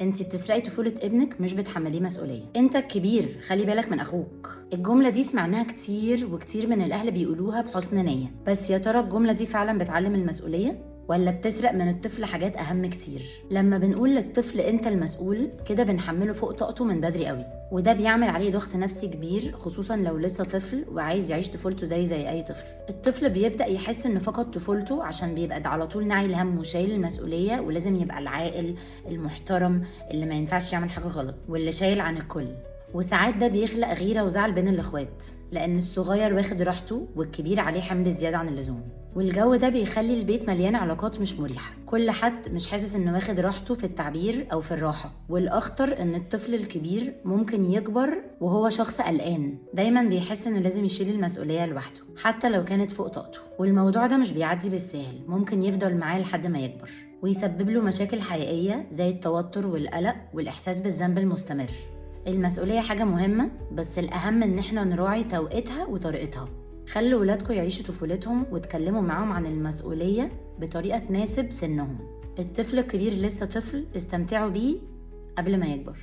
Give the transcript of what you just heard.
انتي بتسرقي طفولة ابنك مش بتحمليه مسؤولية. انت الكبير، خلي بالك من اخوك. الجملة دي سمعناها كتير وكتير من الاهل بيقولوها بحسن نية، بس يا ترى الجملة دي فعلا بتعلم المسؤولية ولا بتسرق من الطفل حاجات اهم كتير؟ لما بنقول للطفل انت المسؤول كده بنحمله فوق طاقته من بدري قوي، وده بيعمل عليه ضغط نفسي كبير، خصوصا لو لسه طفل وعايز يعيش طفولته زي اي طفل. الطفل بيبدأ يحس انه فقد طفولته عشان بيبقى ده على طول ناعي الهم وشايل المسؤولية، ولازم يبقى العاقل المحترم اللي ما ينفعش يعمل حاجة غلط واللي شايل عن الكل. وساعات ده بيخلق غيرة وزعل بين الاخوات، لان الصغير واخد راحته والكبير عليه حمل زيادة عن اللزوم، والجو ده بيخلي البيت مليان علاقات مش مريحة. كل حد مش حاسس انه واخد راحته في التعبير او في الراحة، والاخطر ان الطفل الكبير ممكن يكبر وهو شخص قلقان، دايما بيحس انه لازم يشيل المسؤولية لوحده حتى لو كانت فوق طاقته. والموضوع ده مش بيعدي بالسهل، ممكن يفضل معاه لحد ما يكبر ويسبب له مشاكل حقيقية زي التوتر والقلق والاحساس بالذنب المستمر. المسؤولية حاجة مهمة، بس الأهم إن احنا نراعي توقيتها وطريقتها. خلوا ولادكم يعيشوا طفولتهم وتكلموا معاهم عن المسؤولية بطريقة تناسب سنهم. الطفل الكبير لسه طفل، استمتعوا بيه قبل ما يكبر.